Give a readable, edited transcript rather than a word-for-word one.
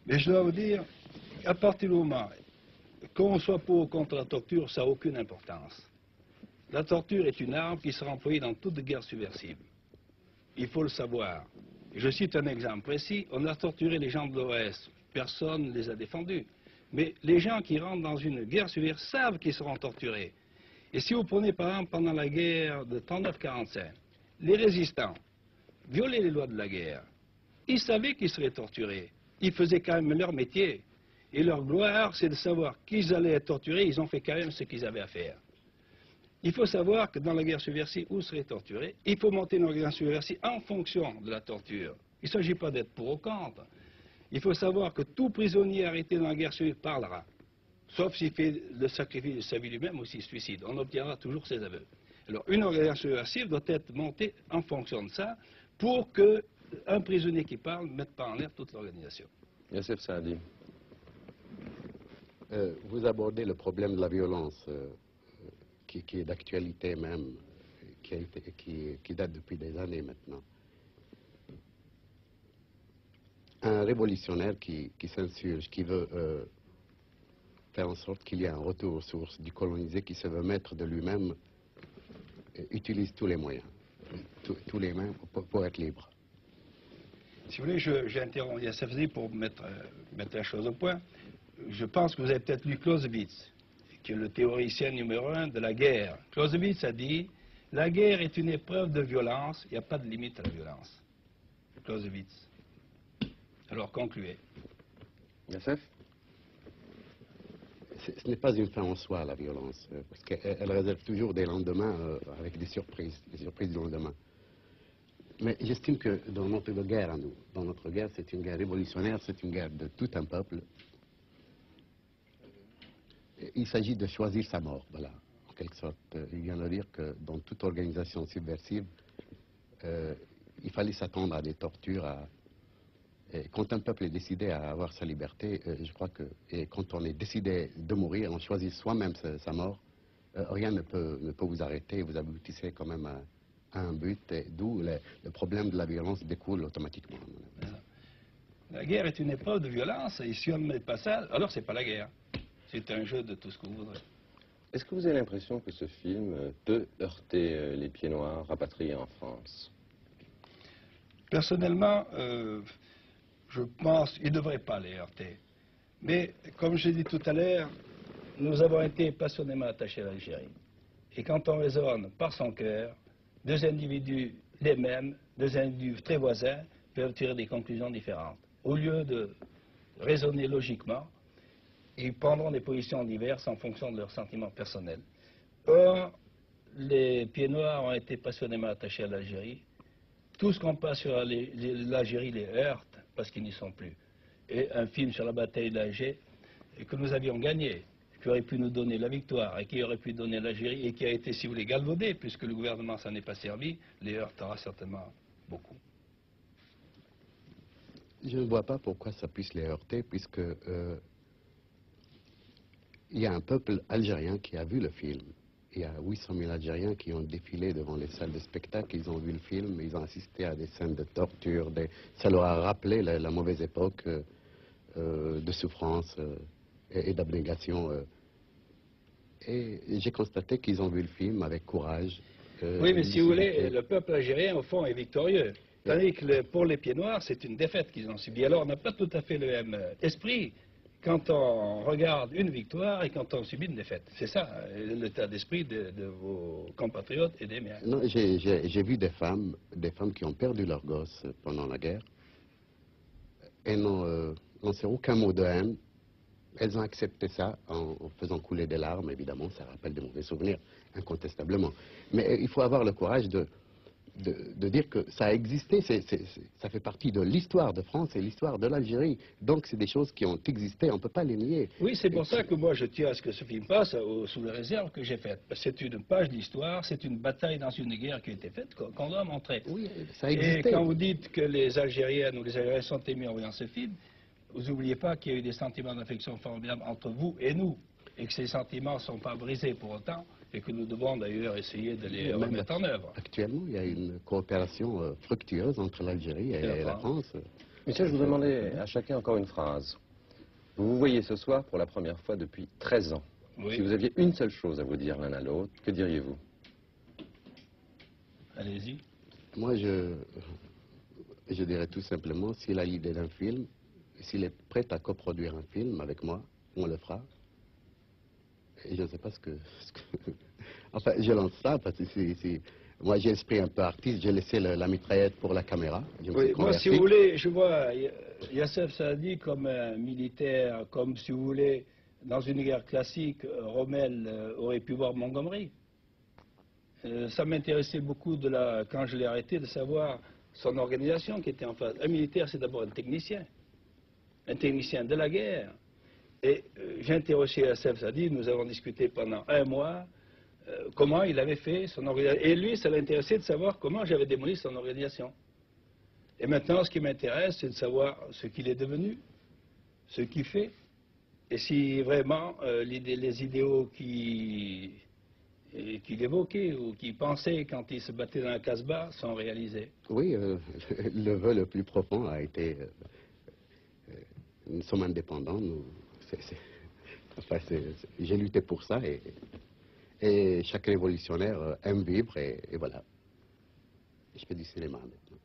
Mais je dois vous dire, à partir du moment qu'on soit pour ou contre la torture, ça n'a aucune importance. La torture est une arme qui sera employée dans toute guerre subversive. Il faut le savoir. Je cite un exemple précis. On a torturé les gens de l'OS. Personne ne les a défendus. Mais les gens qui rentrent dans une guerre subversive savent qu'ils seront torturés. Et si vous prenez par exemple pendant la guerre de 39-45, les résistants violaient les lois de la guerre. Ils savaient qu'ils seraient torturés. Ils faisaient quand même leur métier. Et leur gloire, c'est de savoir qu'ils allaient être torturés. Ils ont fait quand même ce qu'ils avaient à faire. Il faut savoir que dans la guerre subversive, où seraient torturés, il faut monter une guerre subversive en fonction de la torture. Il ne s'agit pas d'être pour ou contre. Il faut savoir que tout prisonnier arrêté dans la guerre subversive parlera. Sauf s'il fait le sacrifice de sa vie lui-même ou s'il se suicide. On obtiendra toujours ses aveux. Alors, une organisation subversive doit être montée en fonction de ça pour qu'un prisonnier qui parle ne mette pas en l'air toute l'organisation. Youssef Saadi. Vous abordez le problème de la violence qui est d'actualité même, qui date depuis des années maintenant. Un révolutionnaire qui s'insurge, qui veut faire en sorte qu'il y ait un retour aux sources du colonisé, qui se veut maître de lui-même, utilise tous les moyens, tous les moyens pour être libre. Si vous voulez, j'interromps Yassafzi pour mettre la chose au point. Je pense que vous avez peut-être lu Clausewitz, qui est le théoricien numéro 1 de la guerre. Clausewitz a dit « La guerre est une épreuve de violence, il n'y a pas de limite à la violence. » Clausewitz. Alors, concluez. Youssef ? Ce n'est pas une fin en soi, la violence, parce qu'elle réserve toujours des lendemains avec des surprises du lendemain. Mais j'estime que dans notre guerre à nous, dans notre guerre, c'est une guerre révolutionnaire, c'est une guerre de tout un peuple. Il s'agit de choisir sa mort, voilà, en quelque sorte. Il vient de dire que dans toute organisation subversive, il fallait s'attendre à des tortures. Et quand un peuple est décidé à avoir sa liberté, je crois que quand on est décidé de mourir, on choisit soi-même sa mort, rien ne peut vous arrêter, vous aboutissez quand même à un but, d'où le problème de la violence découle automatiquement. La guerre est une épreuve de violence, et si on ne met pas ça, alors c'est pas la guerre. C'est un jeu de tout ce que vous voudrez. Est-ce que vous avez l'impression que ce film peut heurter les pieds noirs rapatriés en France? Personnellement, je pense qu'il ne devrait pas les heurter. Mais, comme j'ai dit tout à l'heure, nous avons été passionnément attachés à l'Algérie. Et quand on raisonne par son cœur, deux individus les mêmes, deux individus très voisins, peuvent tirer des conclusions différentes. Au lieu de raisonner logiquement, ils prendront des positions diverses en fonction de leurs sentiments personnels. Or, les pieds noirs ont été passionnément attachés à l'Algérie. Tout ce qu'on passe sur l'Algérie les heurte parce qu'ils n'y sont plus. Et un film sur la bataille d'Alger que nous avions gagné, qui aurait pu nous donner la victoire et qui aurait pu donner l'Algérie et qui a été, si vous voulez, galvaudé, puisque le gouvernement s'en est pas servi, les heurtera certainement beaucoup. Je ne vois pas pourquoi ça puisse les heurter, puisque il y a un peuple algérien qui a vu le film. Il y a 800 000 Algériens qui ont défilé devant les salles de spectacle, ils ont vu le film, ils ont assisté à des scènes de torture, ça leur a rappelé la mauvaise époque de souffrance et d'abnégation. Et j'ai constaté qu'ils ont vu le film avec courage. Oui, mais si vous voulez, le peuple algérien, au fond, est victorieux. Tandis que pour les pieds noirs, c'est une défaite qu'ils ont subie. Alors, on n'a pas tout à fait le même esprit quand on regarde une victoire et quand on subit une défaite. C'est ça, l'état d'esprit de vos compatriotes et des miens. Non, j'ai vu des femmes qui ont perdu leurs gosses pendant la guerre et n'ont aucun mot de haine. Elles ont accepté ça en faisant couler des larmes, évidemment, ça rappelle de mauvais souvenirs, incontestablement. Mais il faut avoir le courage de dire que ça a existé, ça fait partie de l'histoire de France et l'histoire de l'Algérie. Donc c'est des choses qui ont existé, on ne peut pas les nier. Oui, c'est pour ça que moi je tiens à ce que ce film passe sous les réserves que j'ai faites. C'est une page d'histoire, c'est une bataille dans une guerre qui a été faite qu'on doit montrer. Oui, ça a existé. Et quand vous dites que les Algériennes ou les Algériens sont émus en voyant ce film, vous n'oubliez pas qu'il y a eu des sentiments d'affection formidables entre vous et nous, et que ces sentiments ne sont pas brisés pour autant, et que nous devons d'ailleurs essayer de les remettre en œuvre. Actuellement, il y a une coopération fructueuse entre l'Algérie et la France. Monsieur, je vous demandais à chacun encore une phrase. Vous vous voyez ce soir pour la première fois depuis 13 ans. Oui. Si vous aviez une seule chose à vous dire l'un à l'autre, que diriez-vous? Allez-y. Moi, je dirais tout simplement, s'il a l'idée d'un film, s'il est prêt à coproduire un film avec moi, on le fera. Et je ne sais pas ce que... Enfin, je lance ça parce que moi, j'ai l'esprit un peu artiste, j'ai laissé la mitraillette pour la caméra. Je me suis Oui, moi, si converti. vous voulez, je vois Youssef Saadi comme un militaire, comme, si vous voulez, dans une guerre classique, Rommel aurait pu voir Montgomery. Ça m'intéressait beaucoup, quand je l'ai arrêté, de savoir son organisation qui était en face. Un militaire, c'est d'abord un technicien de la guerre. Et j'ai interrogé Youssef Saadi, nous avons discuté pendant un mois, comment il avait fait son organisation. Et lui, ça l'intéressait de savoir comment j'avais démoli son organisation. Et maintenant, ce qui m'intéresse, c'est de savoir ce qu'il est devenu, ce qu'il fait, et si vraiment les idéaux qu'il évoquait ou qu'il pensait quand il se battait dans la Casbah sont réalisés. Oui, le vœu le plus profond a été... nous sommes indépendants, j'ai lutté pour ça et chaque révolutionnaire aime vivre et voilà. Je fais du cinéma maintenant.